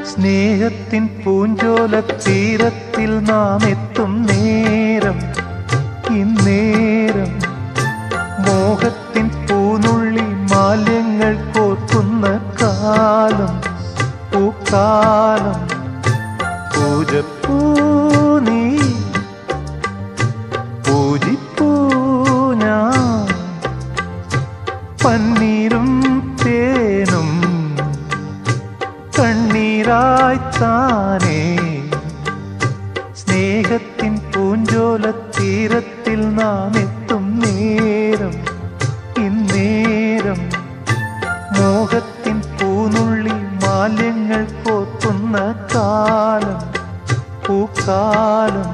സ്നേഹത്തിൻ പൂഞ്ചോല തീരത്തിൽ നാം എത്തും നേരം, ഇന്നേരം മോഹത്തിൻ പൂനുള്ളി മാല്യങ്ങൾ കോർക്കുന്ന കാലം, പൂക്കാലം. പൂജപ്പൂ നീ, പൂജിപ്പൂ ഞാൻ, പന്നീരും തേനും കണ്ണീരായ്ത്താനേ. സ്നേഹത്തിൻ പൂഞ്ചോല തീരത്തിൽ നാം എത്തും നേരം, ഇന്നേരം മോഹത്തിൻ പൂനുള്ളി മാല്യങ്ങൾ കോർക്കുന്ന കാലം, പൂക്കാലം.